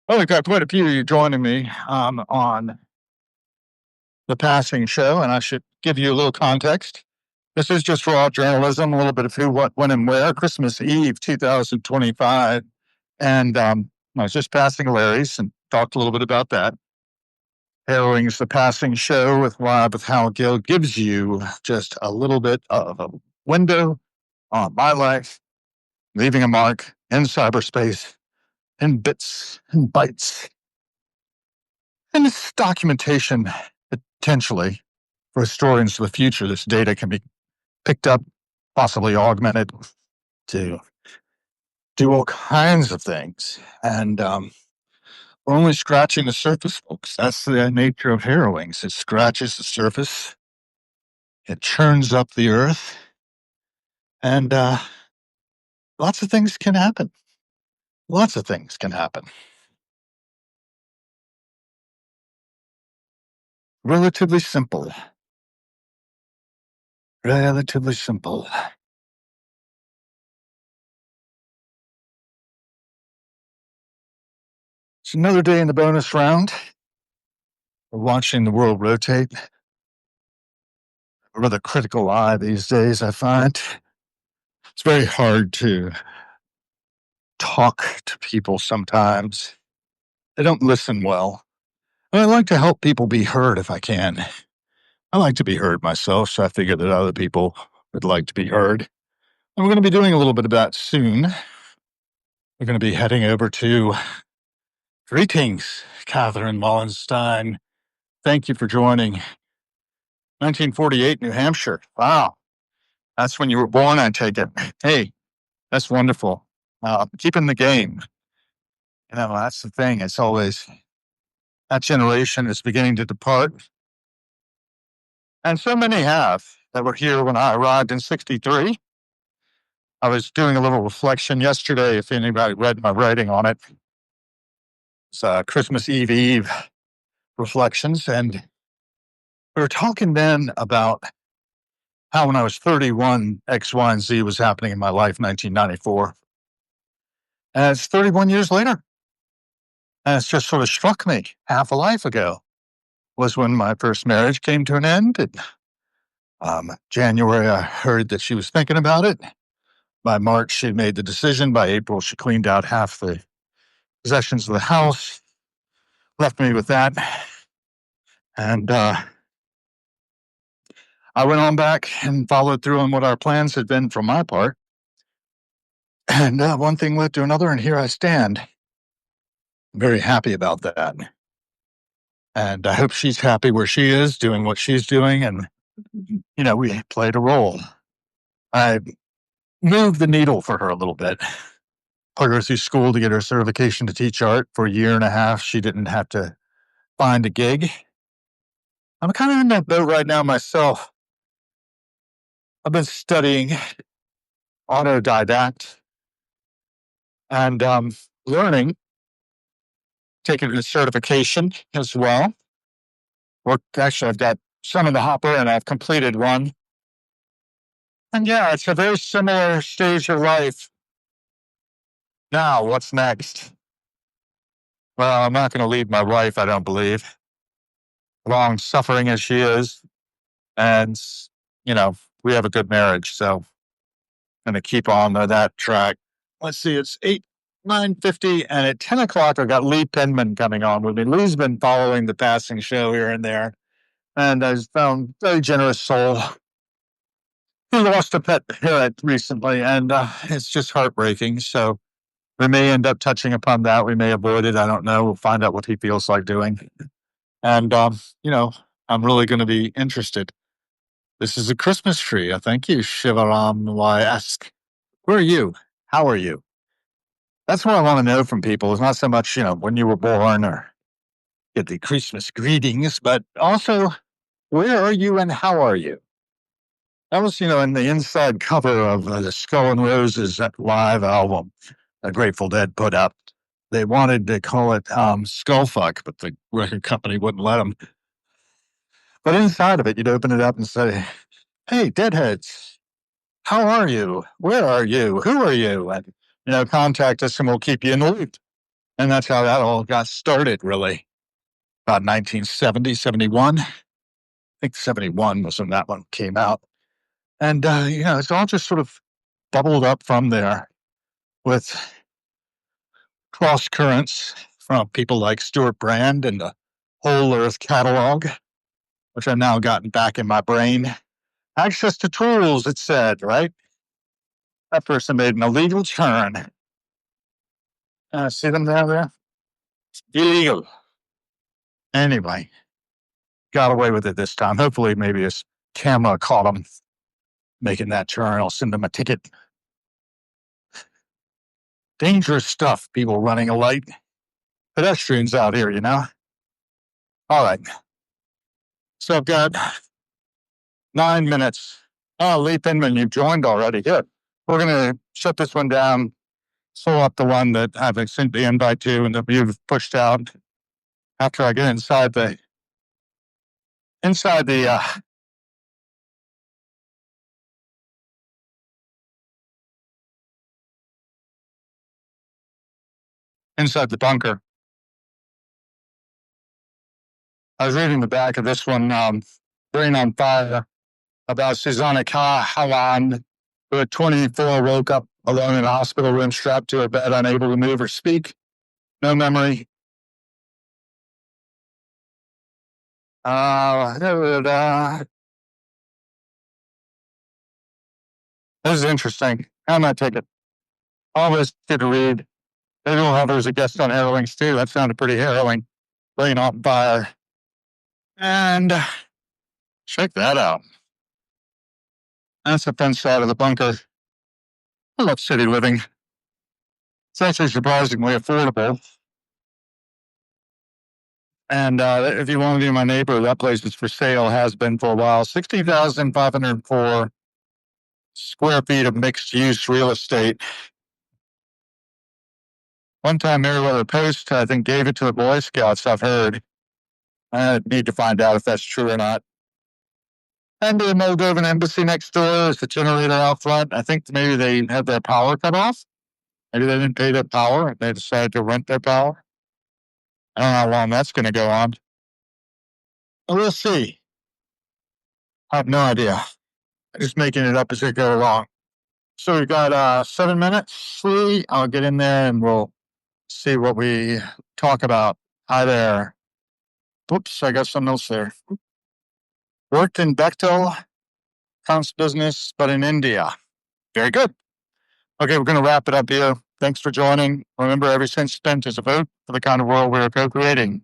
Well, we've got quite a few of you joining me on the passing show, and I should give you a little context. This is just raw journalism, a little bit of who, what, when, and where. Christmas Eve, 2025, and I was just passing Larry's and talked a little bit about that. Harrowing's The Passing Show with Live with Hal Gill gives you just a little bit of a window on my life, leaving a mark in cyberspace, in bits and bytes. And this documentation, potentially, for historians of the future, this data can be picked up, possibly augmented to do all kinds of things. And we're only scratching the surface, folks. That's the nature of harrowings. It scratches the surface, it churns up the earth, and lots of things can happen. Lots of things can happen. Relatively simple. Relatively simple. It's another day in the bonus round. We're watching the world rotate. A rather critical eye these days, I find. It's very hard to talk to people sometimes. They don't listen well. And I like to help people be heard if I can. I like to be heard myself, so I figure that other people would like to be heard. And we're going to be doing a little bit of that soon. We're going to be heading over to Greetings, Catherine Wallenstein. Thank you for joining. 1948, New Hampshire. Wow. That's when you were born, I take it. Hey, that's wonderful. Keeping the game. That's the thing. It's always that generation is beginning to depart. And so many have that were here when I arrived in 63. I was doing a little reflection yesterday, if anybody read my writing on it. It's Christmas Eve reflections. And we were talking then about how when I was 31, X, Y, and Z was happening in my life, 1994. And it's 31 years later. And it's just sort of struck me half a life ago was when my first marriage came to an end. January, I heard that she was thinking about it. By March, she had made the decision. By April, she cleaned out half the possessions of the house, left me with that. And I went on back and followed through on what our plans had been from my part. And one thing led to another, and here I stand. I'm very happy about that. And I hope she's happy where she is, doing what she's doing. And, we played a role. I moved the needle for her a little bit. Put her through school to get her certification to teach art for a year and a half. She didn't have to find a gig. I'm kind of in that boat right now myself. I've been studying autodidact and learning, taking a certification as well. Actually, I've got some in the hopper and I've completed one. And yeah, it's a very similar stage of life. Now, what's next? Well, I'm not going to leave my wife, I don't believe. Long suffering as she is. And, we have a good marriage. So I'm going to keep on that track. Let's see, it's 9:50. And at 10 o'clock, I've got Lee Penman coming on with me. Lee's been following the passing show here and there. And I've found a very generous soul. He lost a pet parrot recently, and it's just heartbreaking. So we may end up touching upon that. We may avoid it. I don't know. We'll find out what he feels like doing. And, I'm really going to be interested. This is a Christmas tree. Thank you, Shivaram Y-esque. Where are you? How are you? That's what I want to know from people. It's not so much, when you were born or get the Christmas greetings, but also, where are you and how are you? That was, in the inside cover of the Skull and Roses live album the Grateful Dead put up. They wanted to call it Skullfuck, but the record company wouldn't let them. But inside of it, you'd open it up and say, hey, Deadheads, how are you? Where are you? Who are you? And, contact us and we'll keep you in the loop. And that's how that all got started, really. About 1970, 71. I think 71 was when that one came out. And, it's all just sort of bubbled up from there with cross currents from people like Stuart Brand and the Whole Earth Catalog, which I've now gotten back in my brain. Access to tools, it said, right? That person made an illegal turn. See them down there? Illegal. Anyway, got away with it this time. Hopefully, maybe his camera caught him making that turn. I'll send him a ticket. Dangerous stuff, people running a light. Pedestrians out here, All right. So I've got 9 minutes. Oh, Lee Pinman, you've joined already. Good. We're going to shut this one down, pull up the one that I've sent the invite to and that you've pushed out after I get inside the inside the bunker. I was reading the back of this one, Brain on Fire, about Susanna Hawan, who at 24 woke up alone in a hospital room, strapped to her bed, unable to move or speak, no memory. This is interesting. I might take it. All this to read. Maybe we'll have her as a guest on Harrowings too. That sounded pretty harrowing. Brain on Fire. And check that out. That's the fence side of the bunker. I love city living. It's actually surprisingly affordable. And if you want to be my neighbor, that place is for sale, has been for a while. 60,504 square feet of mixed use real estate. One time, Meriwether Post, I think, gave it to the Boy Scouts, I've heard. I need to find out if that's true or not. And the Moldovan embassy next door is the generator out front. I think maybe they had their power cut off. Maybe they didn't pay their power. They decided to rent their power. I don't know how long that's going to go on. But we'll see. I have no idea. I'm just making it up as I go along. So we've got 7 minutes. I'll get in there and we'll see what we talk about. Hi there. Whoops, I got something else there. Worked in Bechtel, counts business, but in India. Very good. Okay, we're going to wrap it up here. Thanks for joining. Remember, every cent spent is a vote for the kind of world we're co-creating.